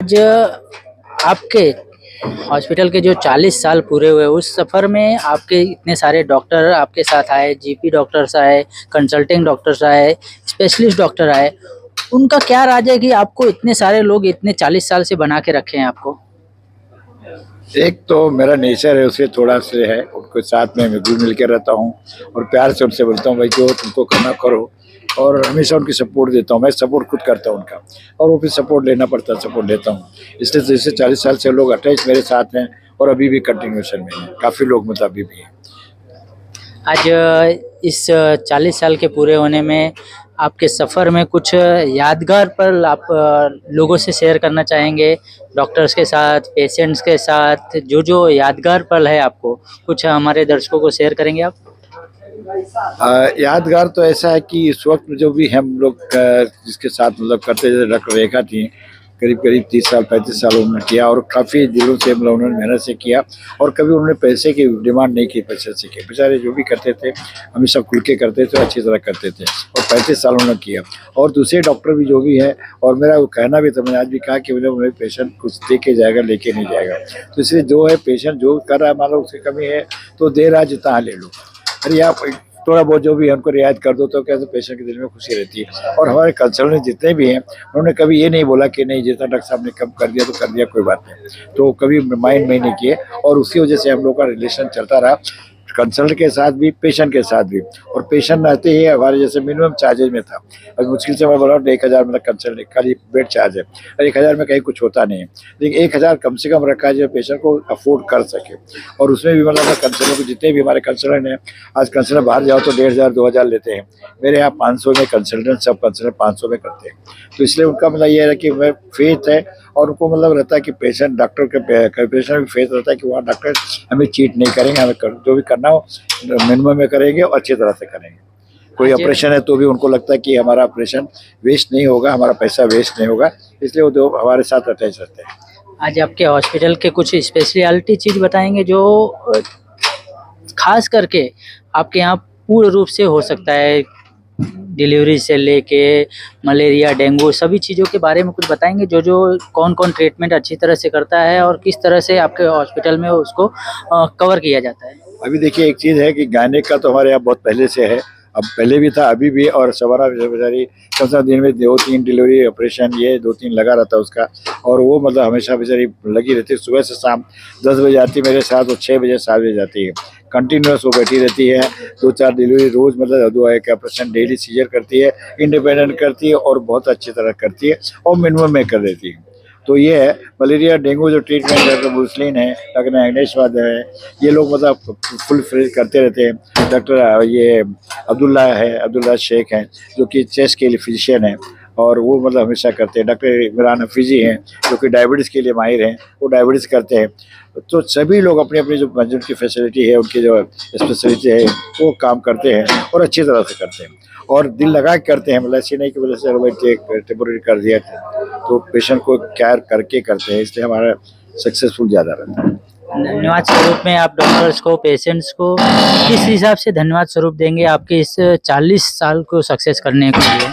आज आपके हॉस्पिटल के जो 40 साल पूरे हुए उस सफ़र में आपके इतने सारे डॉक्टर आपके साथ आए, जीपी डॉक्टर्स आए, कंसल्टिंग डॉक्टर्स आए, स्पेशलिस्ट डॉक्टर आए। उनका क्या राज है कि आपको इतने सारे लोग इतने 40 साल से बना के रखे हैं आपको? एक तो मेरा नेचर है, उसे थोड़ा से है, उनको साथ में मैं घुल मिल के रहता हूँ और प्यार से उनसे बोलता हूँ भाई जो तुमको करना करो, और हमेशा उनकी सपोर्ट देता हूँ। मैं सपोर्ट खुद करता हूँ उनका, और वो भी सपोर्ट लेना पड़ता है, सपोर्ट लेता हूँ। इसलिए जैसे 40 साल से लोग अटैच मेरे साथ हैं और अभी भी कंटिन्यूएशन में हैं, काफ़ी लोग मतलब अभी भी हैं। आज इस 40 साल के पूरे होने में आपके सफ़र में कुछ यादगार पल आप लोगों से शेयर करना चाहेंगे? डॉक्टर्स के साथ, पेशेंट्स के साथ जो यादगार पल है आपको, कुछ हमारे दर्शकों को शेयर करेंगे आप? यादगार तो ऐसा है कि इस वक्त जो भी हम लोग जिसके साथ मतलब करते जैसे डॉक्टर रेखा थी, करीब करीब 30 साल 35 साल उन्होंने किया और काफ़ी दिलों से मतलब उन्होंने मेहनत से किया, और कभी उन्होंने पैसे की डिमांड नहीं की, पैसे से किया। बेचारे जो भी करते थे हमेशा खुल के करते थे, अच्छी तरह करते थे, और 35 साल उन्होंने किया। और दूसरे डॉक्टर भी जो भी है, और मेरा वो कहना भी था, मैंने आज भी कहा कि मतलब मेरे पेशेंट कुछ दे के जाएगा, लेके नहीं जाएगा। तो इसलिए जो है पेशेंट जो कर रहा है, मान लो उसकी कमी है तो दे रहा जितना ले लो, अरे आप थोड़ा बहुत जो भी है उनको रियायत कर दो तो कैसे पेशेंट के दिल में खुशी रहती है। और हमारे कंसल्टेंट जितने भी हैं उन्होंने कभी ये नहीं बोला कि नहीं जितना डॉक्टर साहब ने कम कर दिया तो कर दिया, कोई बात नहीं, तो कभी माइंड में नहीं किए। और उसी वजह से हम लोग का रिलेशन चलता रहा, कंसल्ट के साथ भी, पेशेंट के साथ भी। और पेशेंट रहते ही हमारे जैसे मिनिमम चार्जेज में था, अभी मुश्किल से मैं बोला 1,000 मतलब कंसल्ट खाली बेड चार्ज है, और 1,000 में कहीं कुछ होता नहीं है, लेकिन 1,000 कम से कम रखा है जो पेशेंट को अफोर्ड कर सके। और उसमें भी मतलब कंसल्टेंट को जितने भी हमारे कंसल्टेंट हैं, आज कंसल्टेंट बाहर जाओ तो 1,500 2,000 लेते हैं, मेरे यहाँ 500 में कंसल्टेंट, सब कंसल्टेंट 500 में करते हैं। तो इसलिए उनका मतलब ये है कि मैं फेथ है, और उनको मतलब रहता है कि पेशेंट डॉक्टर के पेशेंट भी फेथ रहता है कि वहाँ डॉक्टर हमें चीट नहीं करेंगे, हमें जो भी करना हो मिनिमम में करेंगे और अच्छी तरह से करेंगे। कोई आज ऑपरेशन है तो भी उनको लगता है कि हमारा ऑपरेशन वेस्ट नहीं होगा, हमारा पैसा वेस्ट नहीं होगा, इसलिए वो दो हमारे साथ अटैच रहते हैं। आज आपके हॉस्पिटल के कुछ स्पेशलिटी चीज़ बताएंगे जो खास करके आपके यहाँ पूर्ण रूप से हो सकता है, डिलीवरी से लेके मलेरिया, डेंगू सभी चीज़ों के बारे में कुछ बताएंगे जो कौन-कौन ट्रीटमेंट अच्छी तरह से करता है और किस तरह से आपके हॉस्पिटल में उसको कवर किया जाता है? अभी देखिए एक चीज़ है कि गायनेक का तो हमारे यहाँ बहुत पहले से है, अब पहले भी था अभी भी, और सवारा बेचारी कम से कम दिन में 2-3 डिलीवरी ऑपरेशन ये 2-3 लगा रहता है उसका, और वो मतलब हमेशा बेचारी लगी रहती है, सुबह से शाम 10 बजे आती है मेरे साथ, और 6 बजे 7 बजे जाती है, कंटिन्यूस वो बैठी रहती है। 2-4 डिलीवरी रोज़, मतलब 2 ऑपरेशन डेली सीजर करती है, इंडिपेंडेंट करती है और बहुत अच्छी तरह करती है, और मिनिमम में कर देती है। तो ये है मलेरिया डेंगू जो ट्रीटमेंट डॉक्टर बुसलिन है, डॉक्टर अग्नेशवाद है, ये लोग मतलब फुल फ्रेज करते रहते हैं। डॉक्टर ये अब्दुल्ला शेख हैं जो कि चेस्ट के लिए फिजिशियन हैं, और वो मतलब हमेशा करते हैं। डॉक्टर इमरान हफीजी हैं जो कि डायबिटीज़ के लिए माहिर हैं, वो डायबिटीज़ करते हैं। तो सभी लोग अपनी अपनी जो मंजिल की फैसिलिटी है, उनकी जो स्पेशलिटी है, वो काम करते हैं और अच्छी तरह से करते हैं, और दिल लगा के करते हैं। मतलब ऐसी नहीं कि वजह से टेम्पोररी कर दिया, तो पेशेंट को केयर करके करते हैं, इसलिए हमारा सक्सेसफुल ज़्यादा रहता है। धन्यवाद स्वरूप में आप डॉक्टर्स को, पेशेंट्स को किस हिसाब से धन्यवाद स्वरूप देंगे आपके इस 40 साल को सक्सेस करने के लिए?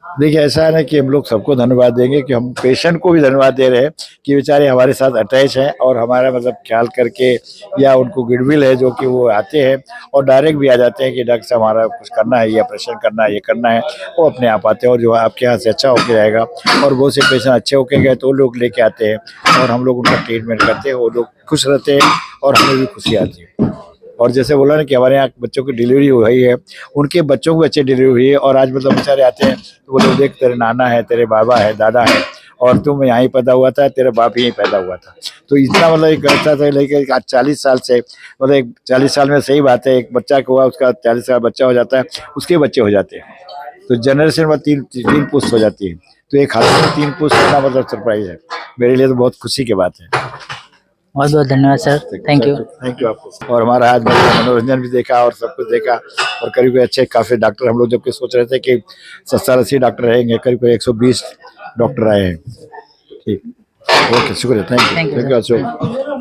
देखिए ऐसा है ना कि हम लोग सबको धन्यवाद देंगे, कि हम पेशेंट को भी धन्यवाद दे रहे हैं कि बेचारे हमारे साथ अटैच हैं, और हमारा मतलब ख्याल करके, या उनको गुडविल है जो कि वो आते हैं और डायरेक्ट भी आ जाते हैं कि डॉक्टर साहब हमारा कुछ करना है, ये ऑपरेशन करना है, ये करना है, वो अपने आप आते हैं, और जो आपके यहाँ से अच्छा होके जाएगा। और बहुत से पेशेंट अच्छे होके गए तो वो लोग लेके आते हैं, और हम लोग उनका ट्रीटमेंट करते हैं, वो लोग खुश रहते हैं और हमें भी खुशी आती है। और जैसे बोला ना कि हमारे यहाँ बच्चों की डिलीवरी हुई है, उनके बच्चों को अच्छी डिलीवरी हुई है, और आज मतलब बेचारे आते हैं तो बोले देख तेरे नाना है, तेरे बाबा है, दादा है, और तुम यहीं पैदा हुआ था, तेरा बाप यहीं पैदा हुआ था। तो इतना मतलब एक अच्छा था, लेकिन आज 40 साल से, मतलब 40 साल में सही बात है, एक बच्चा को हुआ उसका 40 साल बच्चा हो जाता है, उसके बच्चे हो जाते हैं, तो जनरेशन में तीन पुश्त हो जाती है। तो एक हाथ में 3 पुश्त होना मतलब सरप्राइज है, मेरे लिए तो बहुत खुशी की बात है। बहुत बहुत धन्यवाद sir, thank you. Thank you आपको। और हमारा आज मतलब मनोरंजन भी देखा और सब कुछ देखा, और करीब अच्छे काफ़ी डॉक्टर, हम लोग जबकि सोच रहे थे कि 70-80 डॉक्टर रहेंगे, करीब 120 डॉक्टर आए हैं। ठीक, ओके, शुक्रिया, thank thank you, you thank you sir. Ashok.